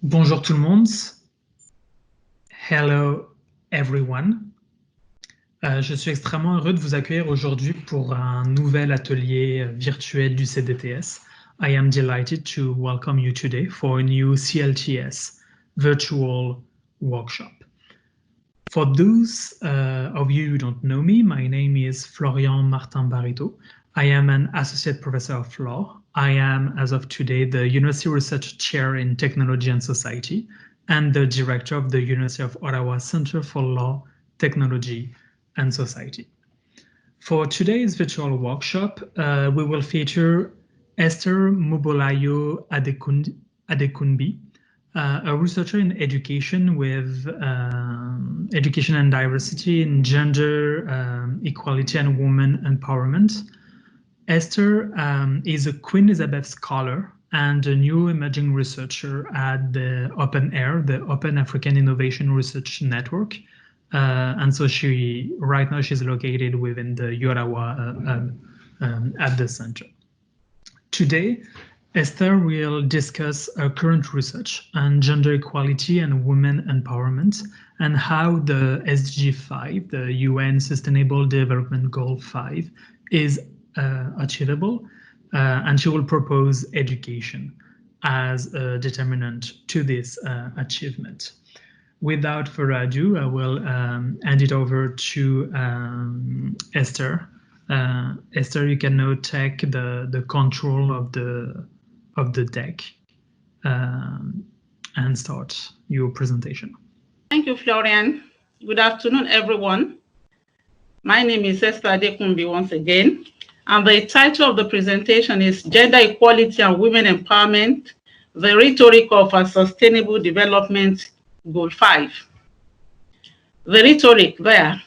Bonjour tout le monde. Hello everyone. Je suis extrêmement heureux de vous accueillir aujourd'hui pour un nouvel atelier virtuel du CDTS. I am delighted to welcome you today for a new CLTS virtual workshop. For those of you who don't know me, my name is Florian Martin Barreto. I am an associate professor of law. I am, as of today, the University Research Chair in Technology and Society and the director of the University of Ottawa Center for Law, Technology and Society. For today's virtual workshop, we will feature Esther Adekunbi, a researcher in education with education and diversity in gender, equality and women empowerment. Esther is a Queen Elizabeth Scholar and a new emerging researcher at the Open Air, the Open African Innovation Research Network. And so right now she's located within the Ottawa at the center. Today, Esther will discuss her current research on gender equality and women empowerment and how the SDG 5, the UN Sustainable Development Goal 5, is achievable, and she will propose education as a determinant to this achievement. Without further ado, I will hand it over to Esther. Esther, you can now take the control of the deck and start your presentation. Thank you, Florian. Good afternoon, everyone. My name is Esther Adekunbi once again, and the title of the presentation is Gender Equality and Women Empowerment, the Rhetoric of a Sustainable Development Goal 5. The rhetoric there.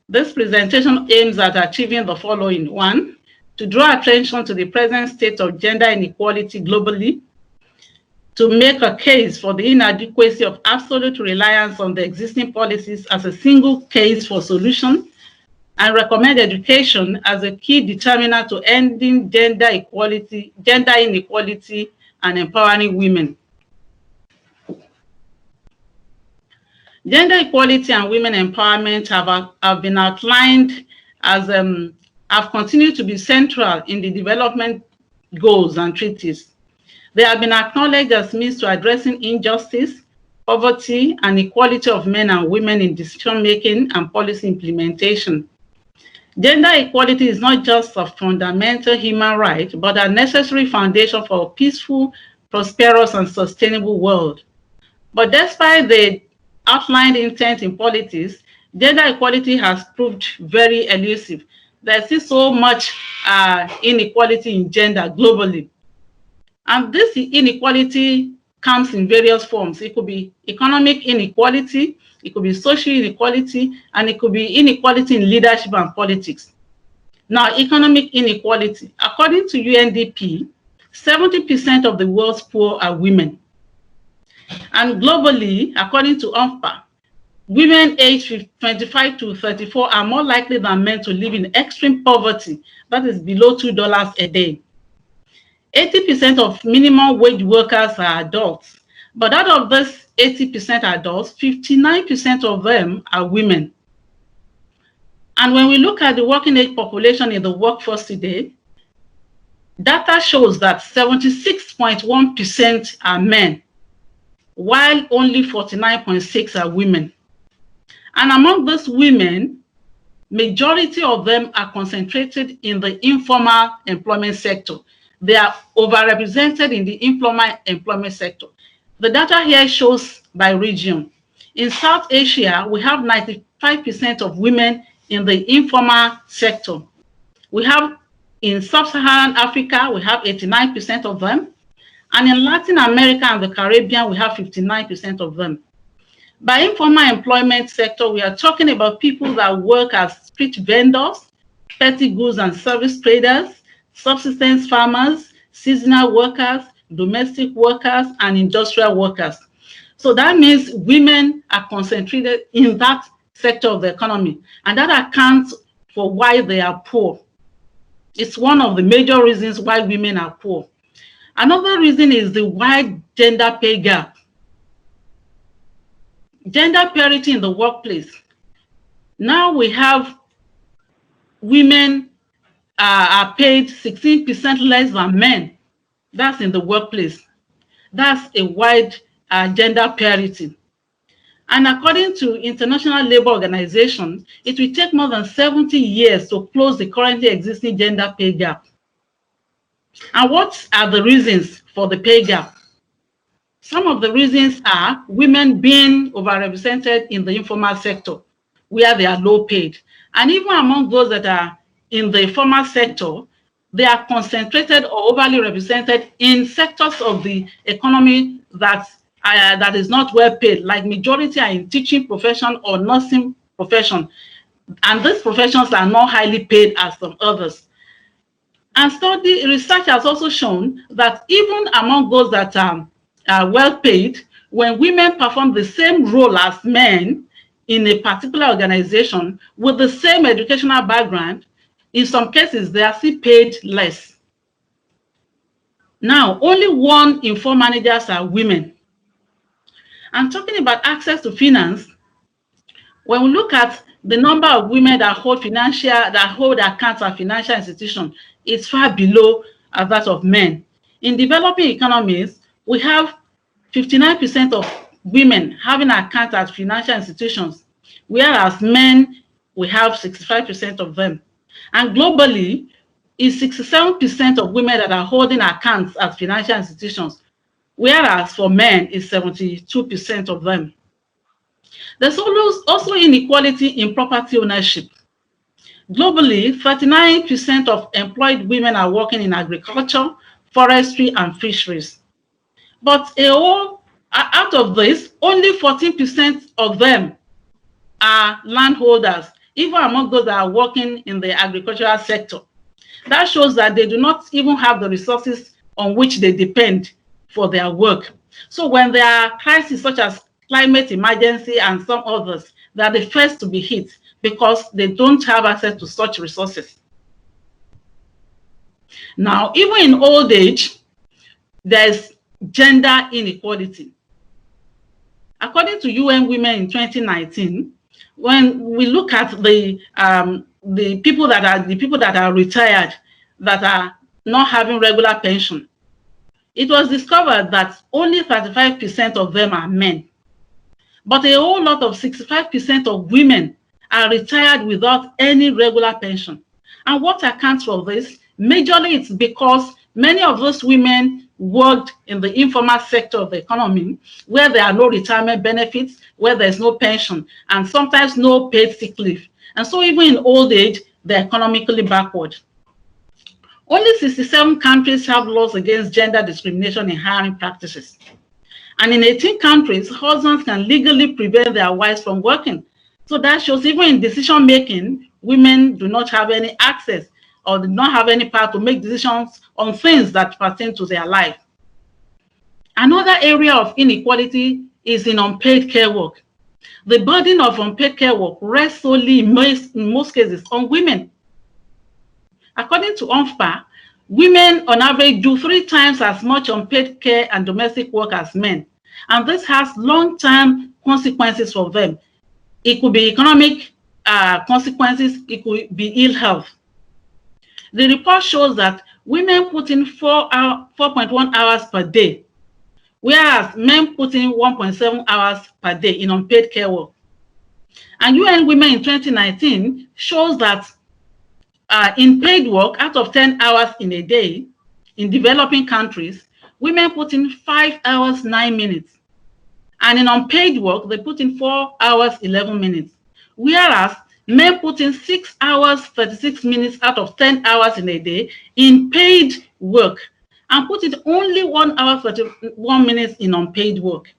This presentation aims at achieving the following. 1, to draw attention to the present state of gender inequality globally, to make a case for the inadequacy of absolute reliance on the existing policies as a single case for solution, and recommend education as a key determinant to ending gender inequality, and empowering women. Gender equality and women empowerment have been outlined as have continued to be central in the development goals and treaties. They have been acknowledged as means to addressing injustice, poverty, and equality of men and women in decision-making and policy implementation. Gender equality is not just a fundamental human right, but a necessary foundation for a peaceful, prosperous, and sustainable world. But despite the outlined intent in politics, gender equality has proved very elusive. There's still so much inequality in gender globally. And this inequality comes in various forms. It could be economic inequality, it could be social inequality, and it could be inequality in leadership and politics. Now, economic inequality. According to UNDP, 70% of the world's poor are women. And globally, according to UNFPA, women aged 25 to 34 are more likely than men to live in extreme poverty, that is below $2 a day. 80% of minimum wage workers are adults, but out of this 80% adults, 59% of them are women. And when we look at the working age population in the workforce today, data shows that 76.1% are men, while only 49.6% are women. And among those women, majority of them are concentrated in the informal employment sector. They are overrepresented in the informal employment sector. The data here shows by region. In South Asia, we have 95% of women in the informal sector. We have in Sub-Saharan Africa, we have 89% of them. And in Latin America and the Caribbean, we have 59% of them. By informal employment sector, we are talking about people that work as street vendors, petty goods and service traders, subsistence farmers, seasonal workers, domestic workers, and industrial workers. So that means women are concentrated in that sector of the economy, and that accounts for why they are poor. It's one of the major reasons why women are poor. Another reason is the wide gender pay gap. Gender parity in the workplace. Now we have women are paid 16% less than men. That's in the workplace. That's a wide gender parity. And according to International Labour Organization, it will take more than 70 years to close the currently existing gender pay gap. And what are the reasons for the pay gap? Some of the reasons are women being overrepresented in the informal sector, where they are low paid. And even among those that are in the formal sector, they are concentrated or overly represented in sectors of the economy that is not well paid, like majority are in teaching profession or nursing profession. And these professions are not highly paid as some others. And research has also shown that even among those that are well paid, when women perform the same role as men in a particular organization with the same educational background, in some cases, they are still paid less. Now, only 1 in 4 managers are women. And talking about access to finance, when we look at the number of women that hold accounts at financial institutions, it's far below that of men. In developing economies, we have 59% of women having accounts at financial institutions, whereas men, we have 65% of them. And globally, it's 67% of women that are holding accounts at financial institutions, whereas for men, it's 72% of them. There's also inequality in property ownership. Globally, 39% of employed women are working in agriculture, forestry, and fisheries. But out of this, only 14% of them are landholders, even among those that are working in the agricultural sector. That shows that they do not even have the resources on which they depend for their work. So when there are crises such as climate emergency and some others, they are the first to be hit because they don't have access to such resources. Now, even in old age, there's gender inequality. According to UN Women in 2019, when we look at the people that are retired, that are not having regular pension, it was discovered that only 35% of them are men. But a whole lot of 65% of women are retired without any regular pension. And what accounts for this? Majorly, it's because many of those women worked in the informal sector of the economy, where there are no retirement benefits, where there's no pension, and sometimes no paid sick leave. And so even in old age, they're economically backward. Only 67 countries have laws against gender discrimination in hiring practices. And in 18 countries, husbands can legally prevent their wives from working. So that shows even in decision making, women do not have any access or do not have any power to make decisions on things that pertain to their life. Another area of inequality is in unpaid care work. The burden of unpaid care work rests solely in most cases on women. According to UNFPA, women on average do 3 times as much unpaid care and domestic work as men. And this has long-term consequences for them. It could be economic consequences, it could be ill health. The report shows that women put in 4.1 hours per day, whereas men put in 1.7 hours per day in unpaid care work. And UN Women in 2019 shows that in paid work, out of 10 hours in a day, in developing countries, women put in 5 hours, 9 minutes. And in unpaid work, they put in 4 hours, 11 minutes. Whereas men put in 6 hours, 36 minutes out of 10 hours in a day in paid work, and put in only 1 hour, 31 minutes in unpaid work.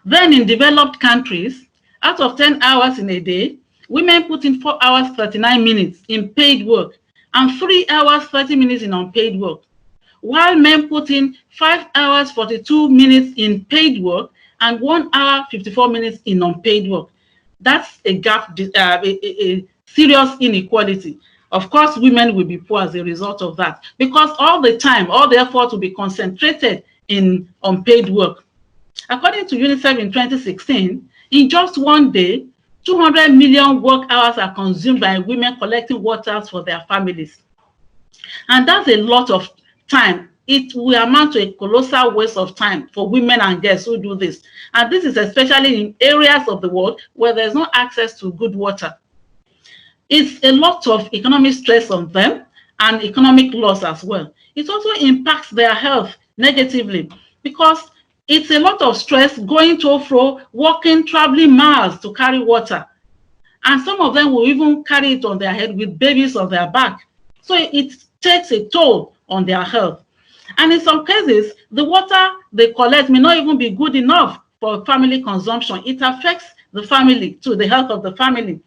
Then in developed countries, out of 10 hours in a day, women put in 4 hours, 39 minutes in paid work, and 3 hours, 30 minutes in unpaid work, while men put in 5 hours, 42 minutes in paid work, and 1 hour, 54 minutes in unpaid work. That's a gap, a serious inequality. Of course, women will be poor as a result of that, because all the time, all the effort will be concentrated in unpaid work. According to UNICEF in 2016, In just one day, 200 million work hours are consumed by women collecting water for their families. And that's a lot of time. It will amount to a colossal waste of time for women and girls who do this. And this is especially in areas of the world where there's no access to good water. It's a lot of economic stress on them and economic loss as well. It also impacts their health negatively because it's a lot of stress going to fro, walking, traveling miles to carry water. And some of them will even carry it on their head with babies on their back. So it takes a toll on their health. And in some cases, the water they collect may not even be good enough for family consumption. It affects the family too, the health of the family.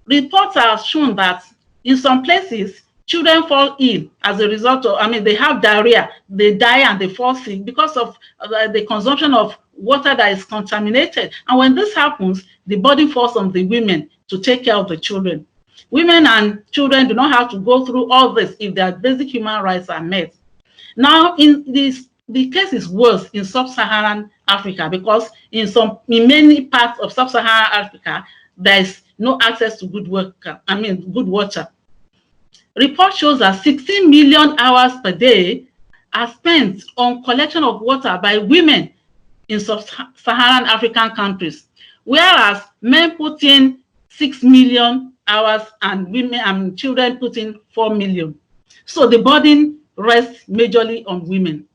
Reports have shown that in some places, children fall ill as a result of, they have diarrhea, they die and they fall sick because of the consumption of water that is contaminated. And when this happens, the burden falls on the women to take care of the children. Women and children do not have to go through all this if their basic human rights are met. Now, the case is worse in sub-Saharan Africa because in many parts of sub-Saharan Africa, there is no access to good water. Report shows that 16 million hours per day are spent on collection of water by women in sub-Saharan African countries, whereas men put in 6 million hours and women and children put in 4 million. So the burden rests majorly on women.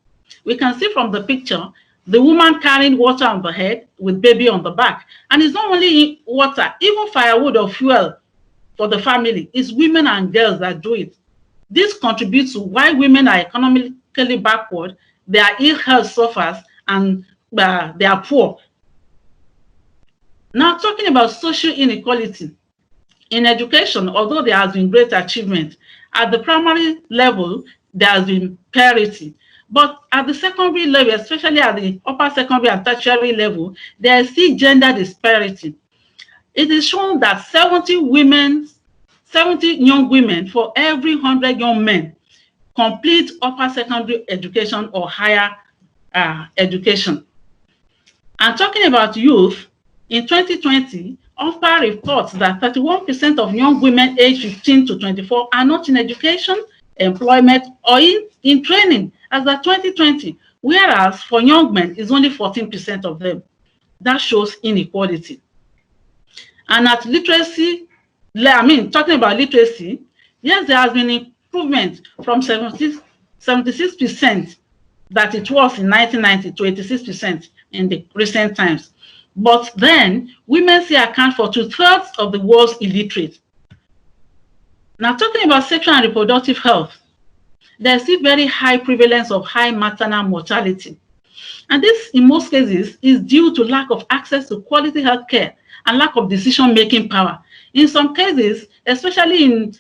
We can see from the picture the woman carrying water on the head with baby on the back. And it's not only water, even firewood or fuel for the family. It's women and girls that do it. This contributes to why women are economically backward, their ill health suffers, and they are poor. Now, talking about social inequality. In education, although there has been great achievement, at the primary level, there has been parity. But at the secondary level, especially at the upper secondary and tertiary level, there is still gender disparity. It is shown that 70 young women for every 100 young men complete upper secondary education or higher education. And talking about youth, in 2020, OFPA reports that 31% of young women aged 15 to 24 are not in education, employment, or in training as of 2020, whereas for young men, it's only 14% of them. That shows inequality. And at literacy, talking about literacy, yes, there has been improvement from 76% that it was in 1990 to 86% in the recent times. But then, women still account for 2/3 of the world's illiterate. Now, talking about sexual and reproductive health, there's still very high prevalence of high maternal mortality. And this, in most cases, is due to lack of access to quality health care and lack of decision-making power. In some cases, especially in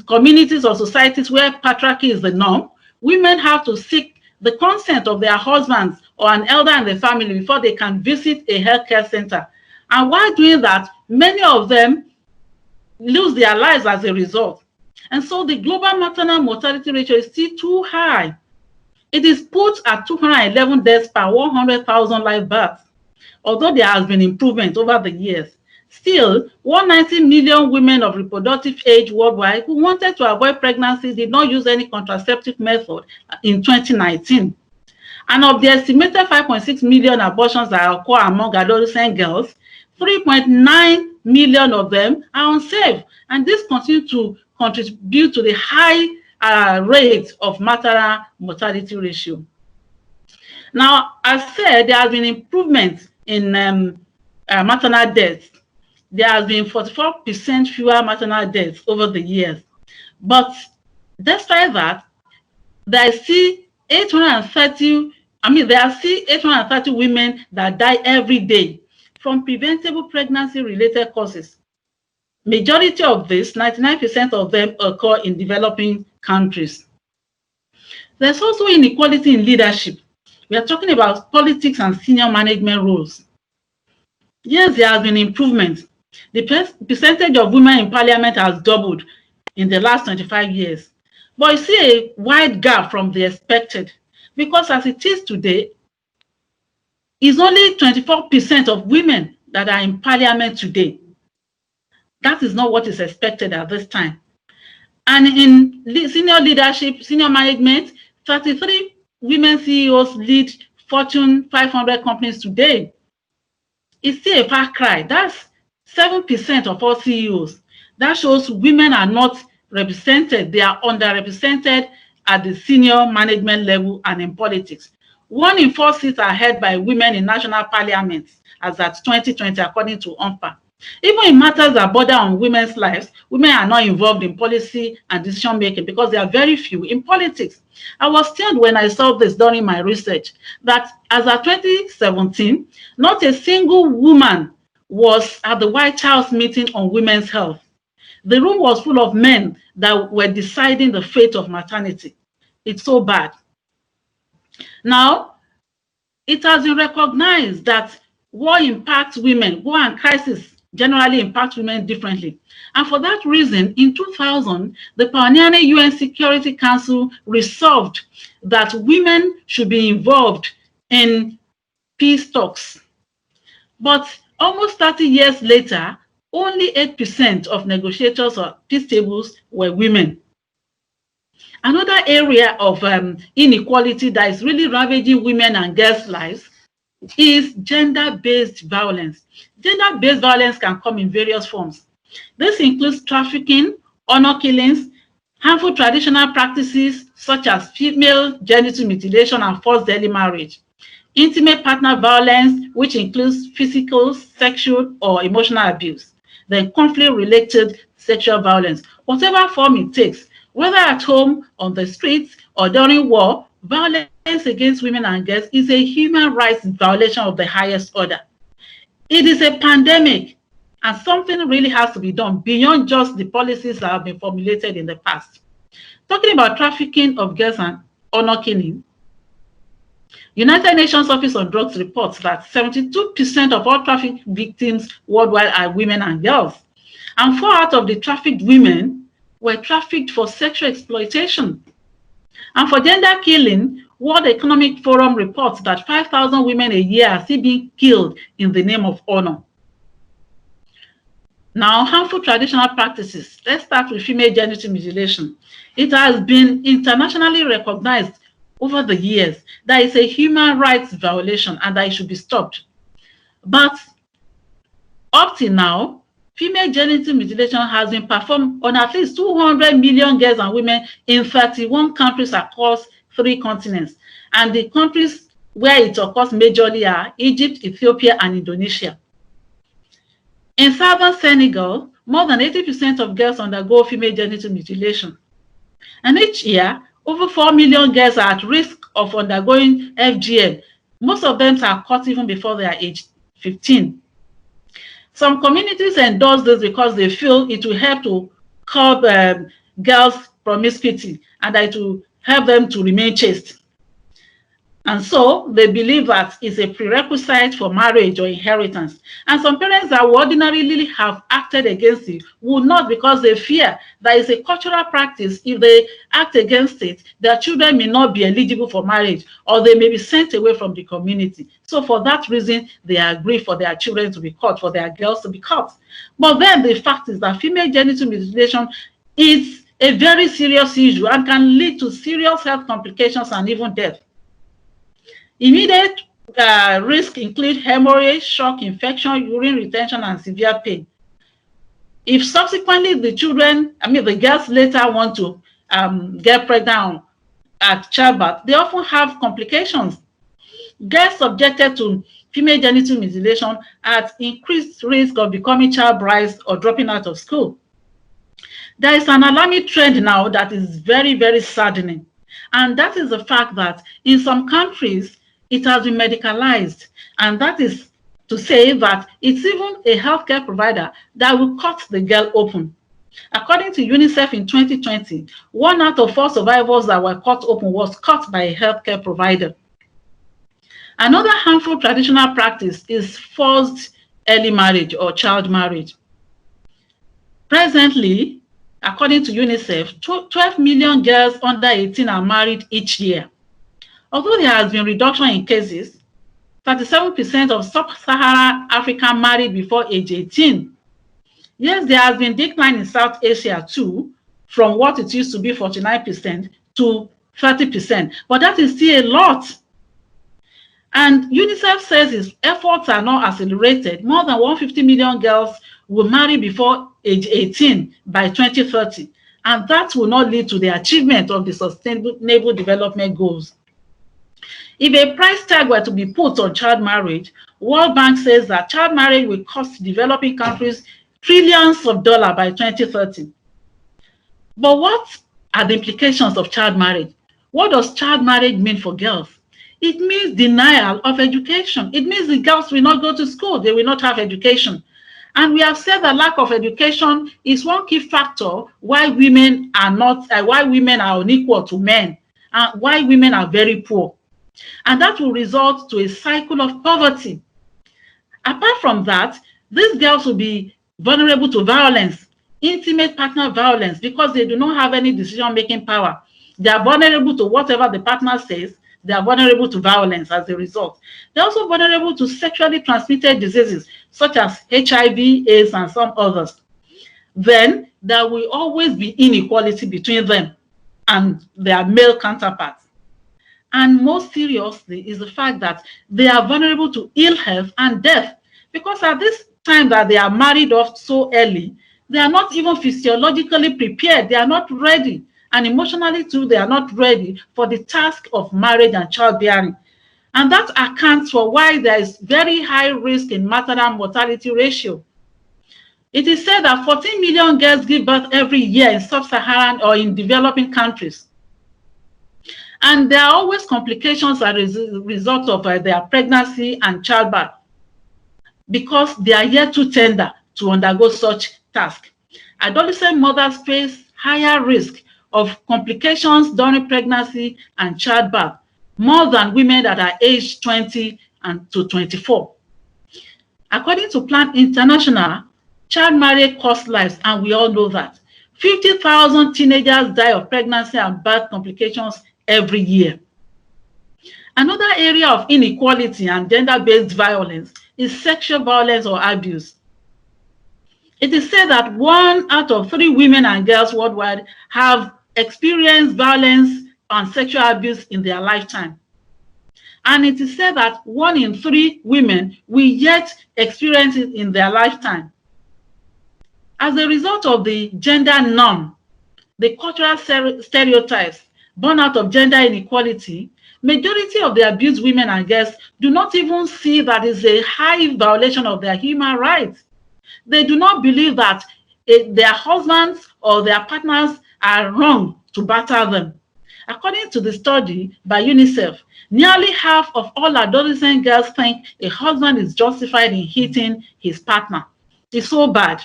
communities or societies where patriarchy is the norm, women have to seek the consent of their husbands or an elder in the family before they can visit a healthcare center. And while doing that, many of them lose their lives as a result. And so the global maternal mortality ratio is still too high. It is put at 211 deaths per 100,000 live births, although there has been improvement over the years. Still, 190 million women of reproductive age worldwide who wanted to avoid pregnancy did not use any contraceptive method in 2019. And of the estimated 5.6 million abortions that occur among adolescent girls, 3.9 million of them are unsafe. And this continues to contribute to the high rate of maternal mortality ratio. Now, as said, there has been improvement in maternal deaths. There has been 44% fewer maternal deaths over the years. But despite that, there are still 830 women that die every day from preventable pregnancy-related causes. Majority of this, 99% of them, occur in developing countries. There's also inequality in leadership. We are talking about politics and senior management roles. Yes, there has been improvement. The percentage of women in parliament has doubled in the last 25 years. But you see a wide gap from the expected, because as it is today, It's only 24% of women that are in parliament today. That is not what is expected at this time. And in senior leadership, senior management, 33 women CEOs lead Fortune 500 companies today. It's still a far cry. That's 7% of all CEOs. That shows women are not represented. They are underrepresented at the senior management level and in politics. 1 in 4 seats are held by women in national parliaments as at 2020, according to UNFPA. Even in matters that border on women's lives, women are not involved in policy and decision making because there are very few in politics. I was stunned when I saw this during my research that as of 2017, not a single woman was at the White House meeting on women's health. The room was full of men that were deciding the fate of maternity. It's so bad. Now, it has been recognized that war impacts women, war and crisis generally impact women differently. And for that reason, in 2000, the pioneering UN Security Council resolved that women should be involved in peace talks. But almost 30 years later, only 8% of negotiators or peace tables were women. Another area of inequality that is really ravaging women and girls' lives is gender-based violence. Gender-based violence can come in various forms. This includes trafficking, honor killings, harmful traditional practices such as female genital mutilation and forced early marriage, intimate partner violence, which includes physical, sexual, or emotional abuse, then conflict-related sexual violence. Whatever form it takes, whether at home, on the streets, or during war, violence against women and girls is a human rights violation of the highest order. It is a pandemic, and something really has to be done beyond just the policies that have been formulated in the past. Talking about trafficking of girls and honor killing, United Nations Office on Drugs reports that 72% of all traffic victims worldwide are women and girls, and 4 out of the trafficked women were trafficked for sexual exploitation. And for gender killing, World Economic Forum reports that 5,000 women a year are still being killed in the name of honor. Now, harmful traditional practices. Let's start with female genital mutilation. It has been internationally recognized over the years that it's a human rights violation and that it should be stopped. But up till now, female genital mutilation has been performed on at least 200 million girls and women in 31 countries across 3 continents. And the countries where it occurs majorly are Egypt, Ethiopia, and Indonesia. In southern Senegal, more than 80% of girls undergo female genital mutilation. And each year, over 4 million girls are at risk of undergoing FGM. Most of them are caught even before they are age 15. Some communities endorse this because they feel it will help to curb girls' promiscuity and that it will help them to remain chaste. And so they believe that it's a prerequisite for marriage or inheritance. And some parents that would ordinarily have acted against it would not, because they fear that it's a cultural practice. If they act against it, their children may not be eligible for marriage, or they may be sent away from the community. So for that reason, they agree for their children to be caught, for their girls to be caught. But then the fact is that female genital mutilation is a very serious issue and can lead to serious health complications and even death. Immediate risk include hemorrhage, shock, infection, urine retention, and severe pain. If subsequently the girls later want to get pregnant at childbirth, they often have complications. Girls subjected to female genital mutilation are at increased risk of becoming child brides or dropping out of school. There is an alarming trend now that is very, very saddening. And that is the fact that in some countries, it has been medicalized. And that is to say that it's even a healthcare provider that will cut the girl open. According to UNICEF in 2020, 1 out of 4 survivors that were cut open was cut by a healthcare provider. Another harmful traditional practice is forced early marriage or child marriage. Presently, according to UNICEF, 12 million girls under 18 are married each year. Although there has been reduction in cases, 37% of sub-Saharan Africa married before age 18. Yes, there has been decline in South Asia too, from what it used to be 49% to 30%, but that is still a lot. And UNICEF says its efforts are not accelerated. More than 150 million girls will marry before age 18 by 2030, and that will not lead to the achievement of the Sustainable Development Goals. If a price tag were to be put on child marriage, World Bank says that child marriage will cost developing countries trillions of dollars by 2030. But what are the implications of child marriage? What does child marriage mean for girls? It means denial of education. It means the girls will not go to school. They will not have education. And we have said that lack of education is one key factor why women are unequal to men, and why women are very poor. And that will result to a cycle of poverty. Apart from that, these girls will be vulnerable to violence, intimate partner violence, because they do not have any decision-making power. They are vulnerable to whatever the partner says. They are vulnerable to violence as a result. They're also vulnerable to sexually transmitted diseases such as HIV, AIDS, and some others. Then there will always be inequality between them and their male counterparts. And most seriously is the fact that they are vulnerable to ill health and death, because at this time that they are married off so early, they are not even physiologically prepared. They are not ready. And emotionally too, they are not ready for the task of marriage and childbearing. And that accounts for why there is very high risk in maternal mortality ratio. It is said that 14 million girls give birth every year in sub-Saharan or in developing countries. And there are always complications as a result of their pregnancy and childbirth, because they are yet too tender to undergo such task. Adolescent mothers face higher risk of complications during pregnancy and childbirth, more than women that are aged 20 and to 24. According to Plan International, child marriage costs lives, and we all know that. 50,000 teenagers die of pregnancy and birth complications every year. Another area of inequality and gender-based violence is sexual violence or abuse. It is said that 1 out of 3 women and girls worldwide have experienced violence and sexual abuse in their lifetime. And it is said that 1 in 3 women will yet experience it in their lifetime. As a result of the gender norm, the cultural stereotypes born out of gender inequality, majority of the abused women and girls do not even see that is a high violation of their human rights. They do not believe that their husbands or their partners are wrong to batter them. According to the study by UNICEF, nearly half of all adolescent girls think a husband is justified in hitting his partner. It's so bad.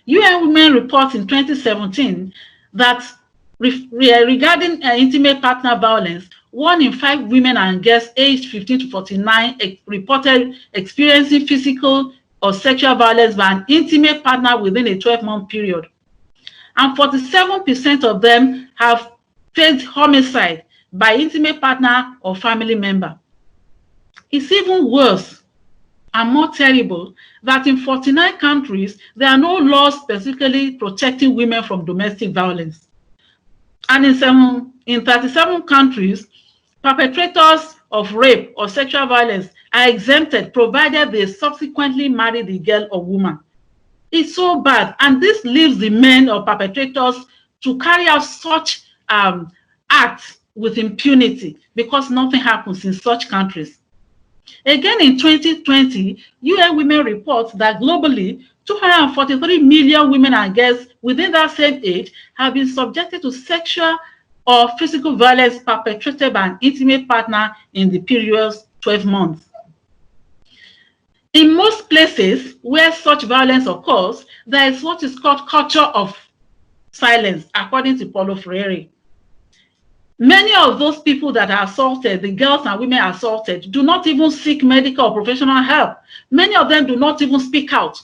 UN Women reports in 2017 that regarding intimate partner violence, 1 in 5 women and girls aged 15 to 49 reported experiencing physical or sexual violence by an intimate partner within a 12-month period. And 47% of them have faced homicide by intimate partner or family member. It's even worse and more terrible that in 49 countries, there are no laws specifically protecting women from domestic violence. And in 37 countries, perpetrators of rape or sexual violence are exempted, provided they subsequently marry the girl or woman. It's so bad. And this leaves the men or perpetrators to carry out such acts with impunity, because nothing happens in such countries. Again, in 2020, UN Women reports that globally, 243 million women and girls within that same age have been subjected to sexual or physical violence perpetrated by an intimate partner in the previous 12 months. In most places where such violence occurs, there is what is called culture of silence, according to Paulo Freire. Many of those people that are assaulted, the girls and women assaulted, do not even seek medical or professional help. Many of them do not even speak out,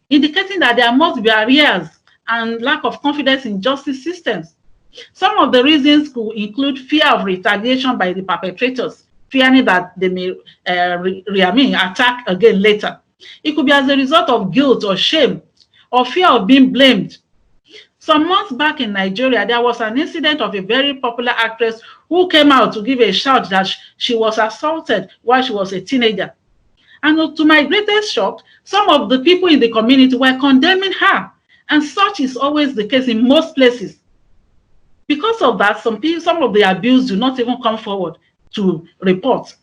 indicating that there must be barriers and lack of confidence in justice systems. Some of the reasons could include fear of retaliation by the perpetrators, fearing that they may attack again later. It could be as a result of guilt or shame or fear of being blamed. Some months back in Nigeria, there was an incident of a very popular actress who came out to give a shout that she was assaulted while she was a teenager. And to my greatest shock, some of the people in the community were condemning her. And such is always the case in most places. Because of that, some of the abuse do not even come forward to report.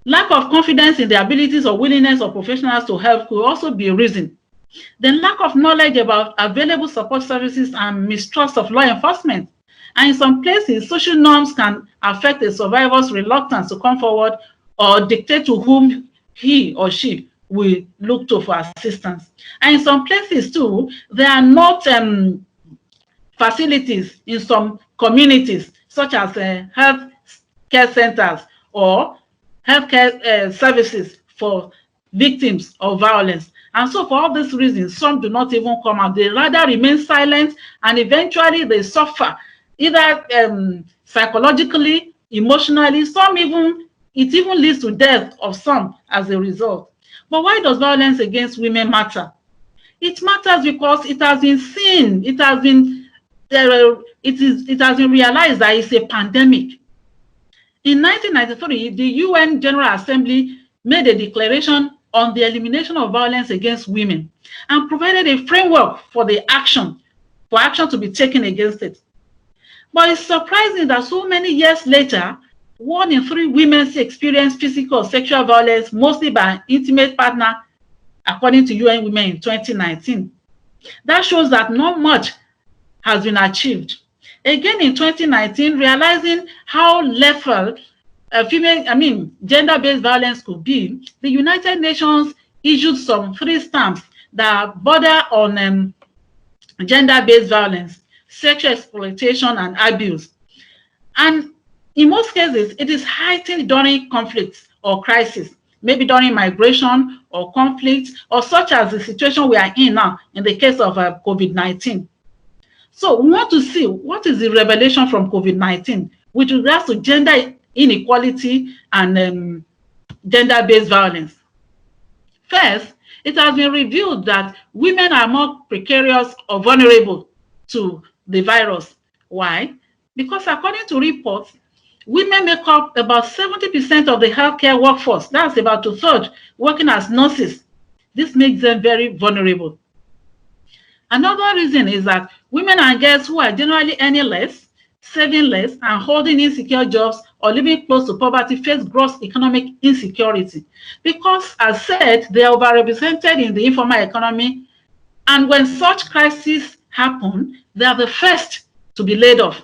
Lack of confidence in the abilities or willingness of professionals to help could also be a reason. Then lack of knowledge about available support services and mistrust of law enforcement. And in some places, social norms can affect a survivor's reluctance to come forward or dictate to whom he or she will look to for assistance. And in some places too, there are not facilities in some communities, such as health care centers or healthcare services for victims of violence. And so for all these reasons, some do not even come out. They rather remain silent, and eventually they suffer, either psychologically, emotionally, it even leads to death of some as a result. But why does violence against women matter? It matters because it has been seen, it has been realized that it's a pandemic. In 1993, the UN General Assembly made a declaration on the elimination of violence against women and provided a framework for action to be taken against it. But it's surprising that so many years later, 1 in 3 women experience physical or sexual violence, mostly by an intimate partner, according to UN Women in 2019. That shows that not much has been achieved. Again, in 2019, realizing how lethal gender-based violence could be, the United Nations issued some 3 stamps that border on gender-based violence, sexual exploitation, and abuse. And in most cases, it is heightened during conflicts or crises, maybe during migration or conflict, or such as the situation we are in now in the case of COVID-19. So we want to see what is the revelation from COVID-19 with regards to gender inequality and gender-based violence. First, it has been revealed that women are more precarious or vulnerable to the virus. Why? Because according to reports, women make up about 70% of the healthcare workforce. That's about 2/3 working as nurses. This makes them very vulnerable. Another reason is that women and girls who are generally earning less, saving less, and holding insecure jobs or living close to poverty face gross economic insecurity because, as said, they are overrepresented in the informal economy. And when such crises happen, they are the first to be laid off,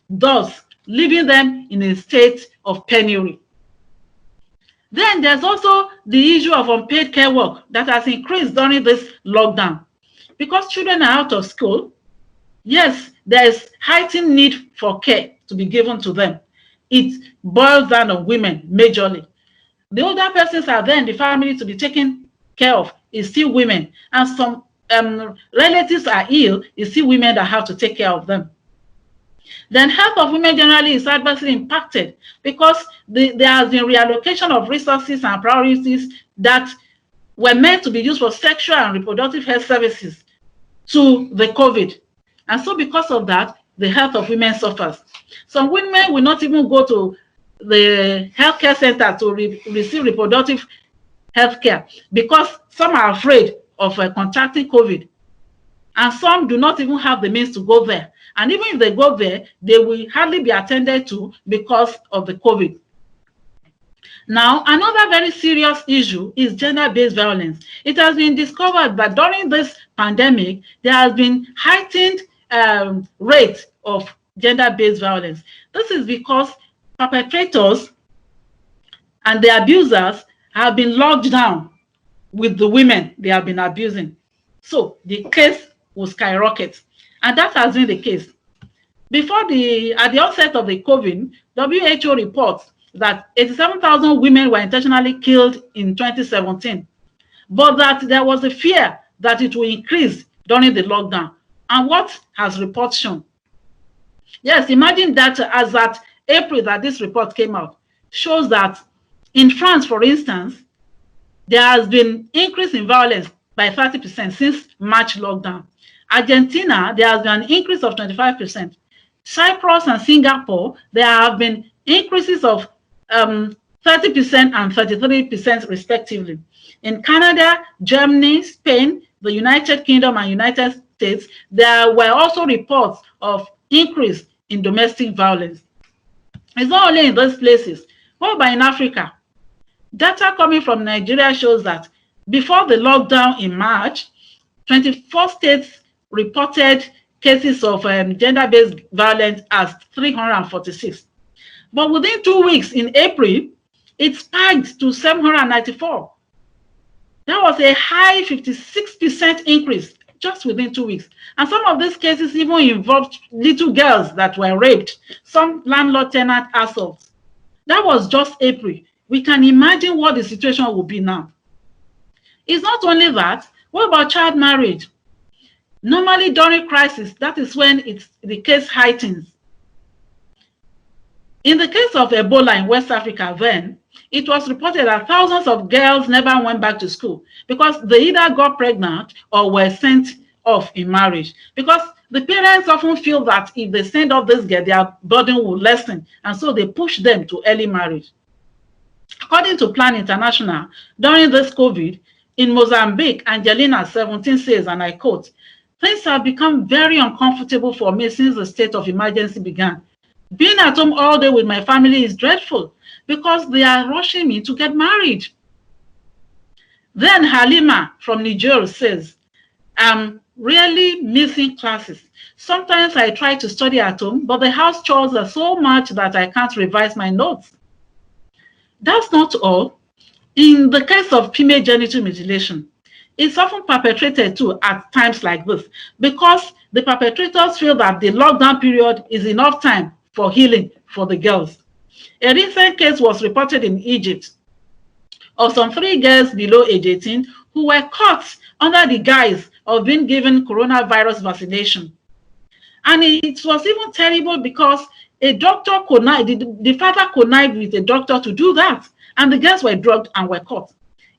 thus leaving them in a state of penury. Then there's also the issue of unpaid care work that has increased during this lockdown. Because children are out of school, yes, there is heightened need for care to be given to them. It boils down on women majorly. The older persons are there in the family to be taken care of is still women, and some relatives are ill, it's still women that have to take care of them. Then health of women generally is adversely impacted because there has been reallocation of resources and priorities that were meant to be used for sexual and reproductive health services to the COVID. And so because of that, the health of women suffers. Some women will not even go to the healthcare center to receive reproductive health care because some are afraid of contracting COVID. And some do not even have the means to go there. And even if they go there, they will hardly be attended to because of the COVID. Now, another very serious issue is gender-based violence. It has been discovered that during this pandemic, there has been heightened rate of gender-based violence. This is because perpetrators and the abusers have been locked down with the women they have been abusing. So the case will skyrocket. And that has been the case. At the onset of the COVID, WHO reports that 87,000 women were intentionally killed in 2017, but that there was a fear that it will increase during the lockdown. And what has reports shown? Yes, imagine that as at April that this report came out, shows that in France, for instance, there has been increase in violence by 30% since March lockdown. Argentina, there has been an increase of 25%. Cyprus and Singapore, there have been increases of 30% and 33% respectively. In Canada, Germany, Spain, the United Kingdom, and United States, there were also reports of increase in domestic violence. It's not only in those places. What about in Africa? Data coming from Nigeria shows that before the lockdown in March, 24 states reported cases of gender-based violence as 346. But within 2 weeks in April, it spiked to 794. That was a high 56% increase just within 2 weeks. And some of these cases even involved little girls that were raped, some landlord-tenant assaults. That was just April. We can imagine what the situation will be now. It's not only that. What about child marriage? Normally during crisis, that is when the case heightens. In the case of Ebola in West Africa then, it was reported that thousands of girls never went back to school because they either got pregnant or were sent off in marriage. Because the parents often feel that if they send off this girl, their burden will lessen, and so they push them to early marriage. According to Plan International, during this COVID, in Mozambique, Angelina 17 says, and I quote, "Things have become very uncomfortable for me since the state of emergency began. Being at home all day with my family is dreadful because they are rushing me to get married." Then Halima from Niger says, "I'm really missing classes. Sometimes I try to study at home, but the house chores are so much that I can't revise my notes." That's not all. In the case of female genital mutilation, it's often perpetrated too at times like this because the perpetrators feel that the lockdown period is enough time for healing for the girls. A recent case was reported in Egypt of some 3 girls below age 18 who were caught under the guise of being given coronavirus vaccination. And it was even terrible because a doctor connived, the father connived with a doctor to do that, and the girls were drugged and were caught.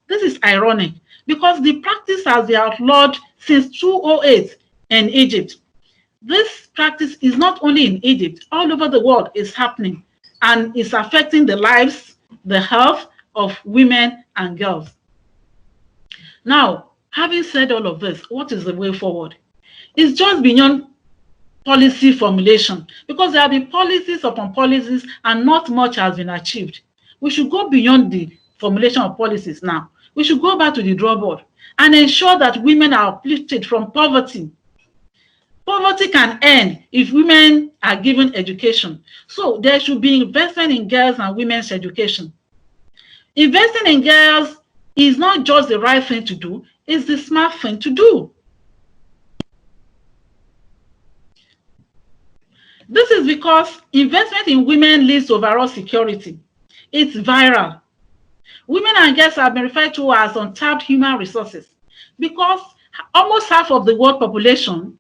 This is ironic because the practice has been outlawed since 2008 in Egypt. This practice is not only in Egypt, all over the world is happening and is affecting the lives, the health of women and girls. Now, having said all of this, what is the way forward? It's just beyond policy formulation because there have been policies upon policies and not much has been achieved. We should go beyond the formulation of policies now. We should go back to the drawing board and ensure that women are uplifted from poverty. Poverty can end if women are given education. So there should be investment in girls and women's education. Investing in girls is not just the right thing to do, it's the smart thing to do. This is because investment in women leads to overall security. It's viral. Women and girls have been referred to as untapped human resources because almost half of the world population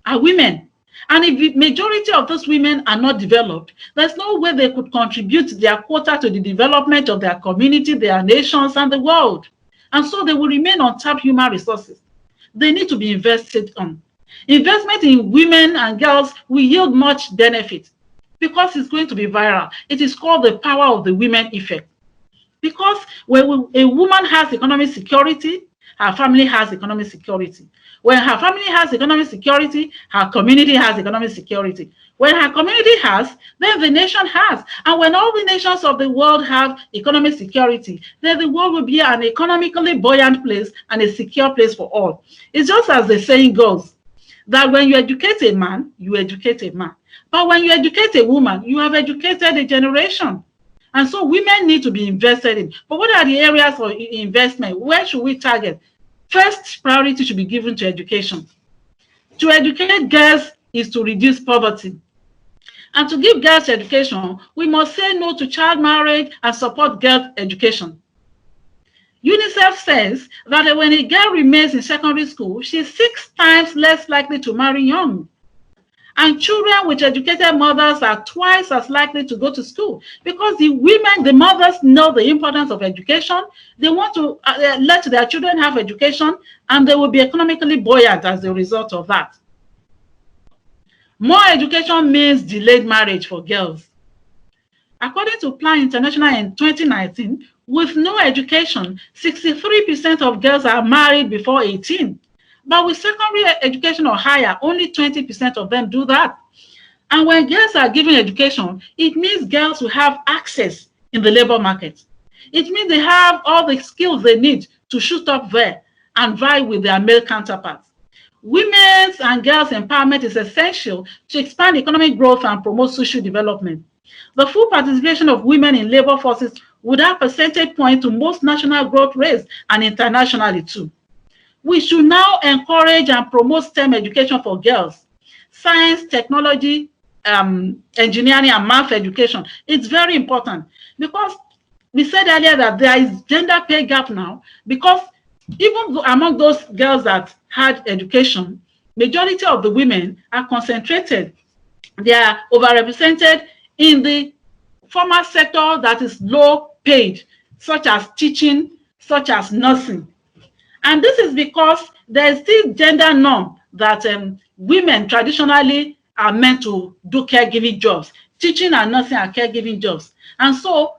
are women. And if the majority of those women are not developed, there's no way they could contribute their quota to the development of their community, their nations, and the world. And so they will remain untapped human resources. They need to be invested on. Investment in women and girls will yield much benefit because it's going to be viral. It is called the power of the women effect. Because when a woman has economic security, her family has economic security. When her family has economic security, her community has economic security. When her community has, then the nation has. And when all the nations of the world have economic security, then the world will be an economically buoyant place and a secure place for all. It's just as the saying goes, that when you educate a man, you educate a man. But when you educate a woman, you have educated a generation. And so women need to be invested in. But what are the areas for investment? Where should we target? First priority should be given to education. To educate girls is to reduce poverty. And to give girls education, we must say no to child marriage and support girls' education. UNICEF says that when a girl remains in secondary school, she's 6 times less likely to marry young. And children with educated mothers are twice as likely to go to school because the mothers know the importance of education. They want to let their children have education, and they will be economically buoyant as a result of that. More education means delayed marriage for girls. According to Plan International in 2019, with no education, 63% of girls are married before 18. But with secondary education or higher, only 20% of them do that. And when girls are given education, it means girls will have access in the labor market. It means they have all the skills they need to shoot up there and vie with their male counterparts. Women's and girls' empowerment is essential to expand economic growth and promote social development. The full participation of women in labor forces would add percentage point to most national growth rates and internationally too. We should now encourage and promote STEM education for girls. Science, technology, engineering, and math education. It's very important because we said earlier that there is gender pay gap now, because even among those girls that had education, majority of the women are concentrated. They are overrepresented in the formal sector that is low paid, such as teaching, such as nursing. And this is because there is this gender norm that women traditionally are meant to do caregiving jobs. Teaching and nursing are caregiving jobs. And so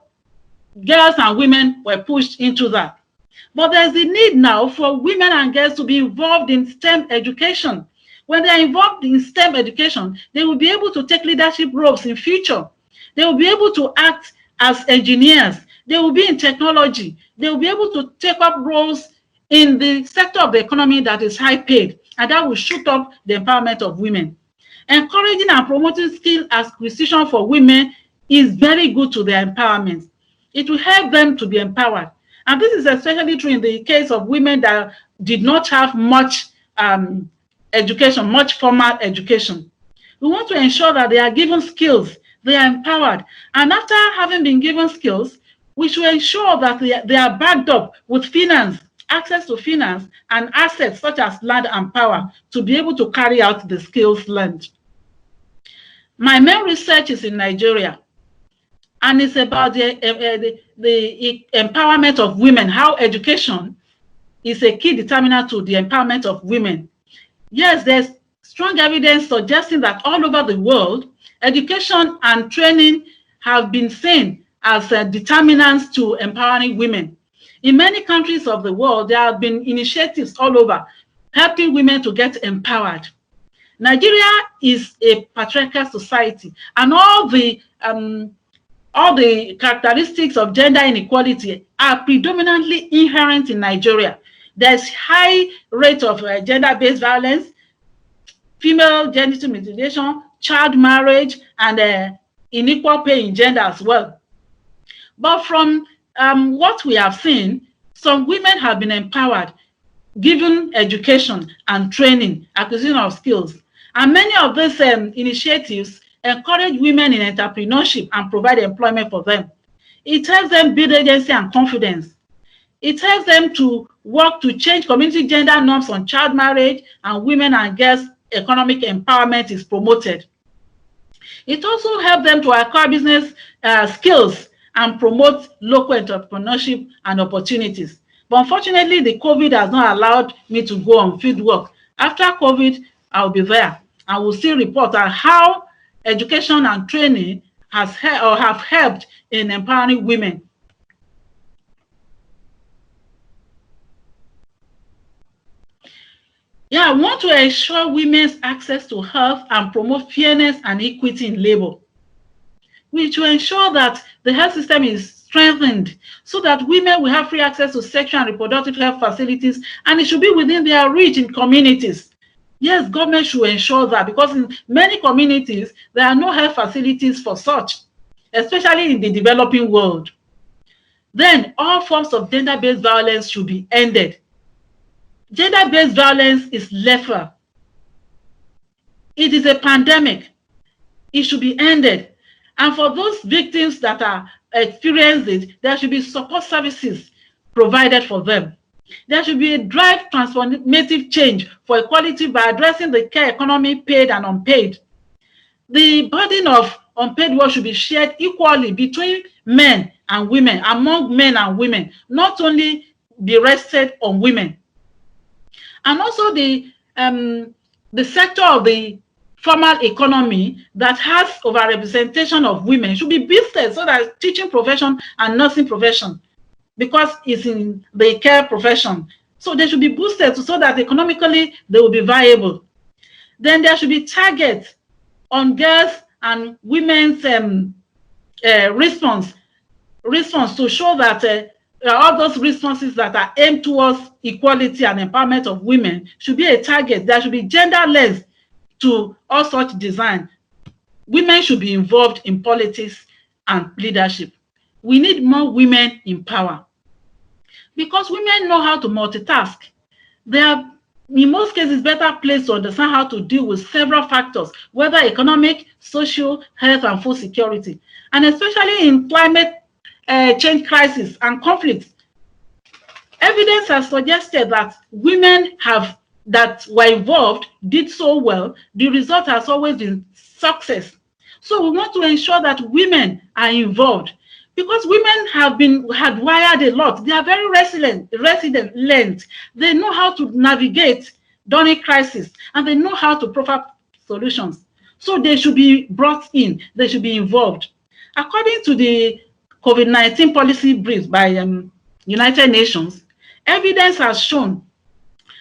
girls and women were pushed into that. But there's a need now for women and girls to be involved in STEM education. When they're involved in STEM education, they will be able to take leadership roles in future. They will be able to act as engineers. They will be in technology. They will be able to take up roles in the sector of the economy that is high paid, and that will shoot up the empowerment of women. Encouraging and promoting skill acquisition for women is very good to their empowerment. It will help them to be empowered. And this is especially true in the case of women that did not have much education, much formal education. We want to ensure that they are given skills, they are empowered. And after having been given skills, we should ensure that they are backed up with finance, access to finance and assets such as land and power to be able to carry out the skills learned. My main research is in Nigeria, and it's about the empowerment of women, how education is a key determinant to the empowerment of women. Yes, there's strong evidence suggesting that all over the world, education and training have been seen as determinants to empowering women. In many countries of the world, there have been initiatives all over helping women to get empowered. Nigeria is a patriarchal society, and all the characteristics of gender inequality are predominantly inherent in Nigeria. There's high rate of gender-based violence, female genital mutilation, child marriage, and unequal pay in gender as well. But from what we have seen, some women have been empowered, given education and training, acquisition of skills. And many of these initiatives encourage women in entrepreneurship and provide employment for them. It helps them build agency and confidence. It helps them to work to change community gender norms on child marriage, and women and girls' economic empowerment is promoted. It also helps them to acquire business skills and promote local entrepreneurship and opportunities. But unfortunately, the COVID has not allowed me to go on field work. After COVID, I'll be there. I will still report on how education and training have helped in empowering women. Yeah, I want to ensure women's access to health and promote fairness and equity in labor. We should ensure that the health system is strengthened so that women will have free access to sexual and reproductive health facilities, and it should be within their reach in communities. Yes, government should ensure that, because in many communities, there are no health facilities for such, especially in the developing world. Then all forms of gender-based violence should be ended. Gender-based violence is lethal. It is a pandemic. It should be ended. And for those victims that are experiencing it, there should be support services provided for them. There should be a drive transformative change for equality by addressing the care economy, paid and unpaid. The burden of unpaid work should be shared equally between men and women, among men and women, not only be rested on women. And also the sector of the formal economy that has overrepresentation of women should be boosted, so that teaching profession and nursing profession, because it's in the care profession, so they should be boosted so that economically they will be viable. Then there should be targets on girls and women's response to show that all those responses that are aimed towards equality and empowerment of women should be a target. There should be gender lens to all such design. Women should be involved in politics and leadership. We need more women in power, because women know how to multitask. They are, in most cases, better placed to understand how to deal with several factors, whether economic, social, health, and food security, and especially in climate change crisis and conflicts. Evidence has suggested that women that were involved did so well. The result has always been success. So we want to ensure that women are involved, because women had wired a lot. They are very resilient. They know how to navigate during crisis, and they know how to provide solutions. So they should be brought in. They should be involved. According to the COVID-19 policy brief by United Nations, evidence has shown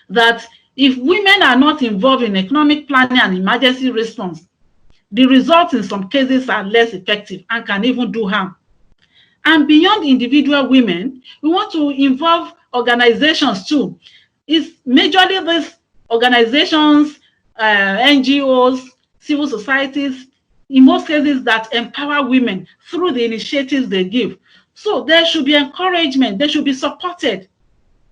that if women are not involved in economic planning and emergency response, the results in some cases are less effective and can even do harm. And beyond individual women, we want to involve organizations too. It's majorly these organizations, NGOs, civil societies, in most cases, that empower women through the initiatives they give. So there should be encouragement, they should be supported,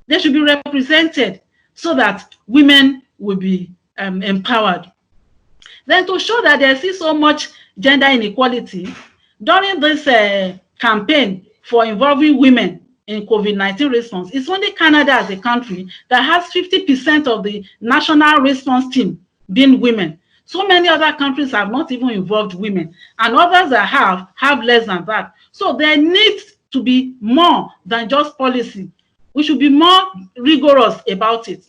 they should be represented, so that women will be empowered. Then, to show that there is so much gender inequality, during this campaign for involving women in COVID-19 response, it's only Canada as a country that has 50% of the national response team being women. So many other countries have not even involved women, and others that have less than that. So there needs to be more than just policy. We should be more rigorous about it,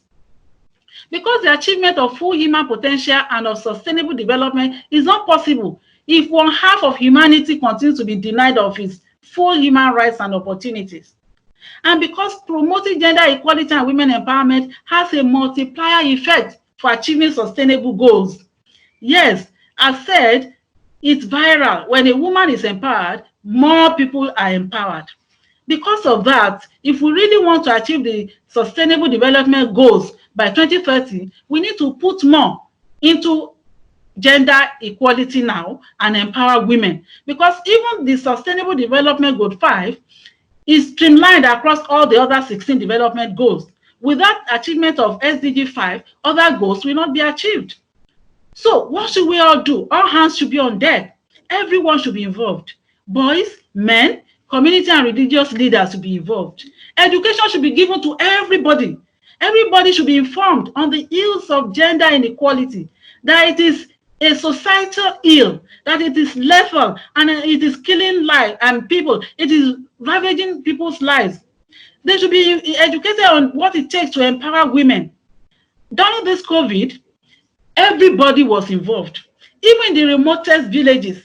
because the achievement of full human potential and of sustainable development is not possible if 1/2 of humanity continues to be denied of its full human rights and opportunities. And because promoting gender equality and women empowerment has a multiplier effect for achieving sustainable goals. Yes, as said, it's viral. When a woman is empowered, more people are empowered. Because of that, if we really want to achieve the sustainable development goals by 2030, we need to put more into gender equality now and empower women. Because even the Sustainable Development Goal 5 is streamlined across all the other 16 development goals. Without achievement of SDG 5, other goals will not be achieved. So what should we all do? All hands should be on deck. Everyone should be involved. Boys, men, community and religious leaders should be involved. Education should be given to everybody. Everybody should be informed on the ills of gender inequality, that it is a societal ill, that it is lethal, and it is killing lives and people. It is ravaging people's lives. They should be educated on what it takes to empower women. During this COVID, everybody was involved. Even in the remotest villages,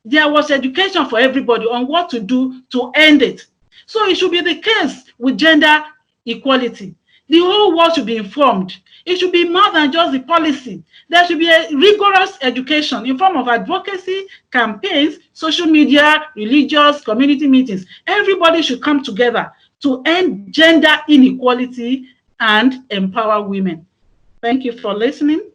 there was education for everybody on what to do to end it. So it should be the case with gender equality. The whole world should be informed. It should be more than just the policy. There should be a rigorous education in form of advocacy, campaigns, social media, religious, community meetings. Everybody should come together to end gender inequality and empower women. Thank you for listening.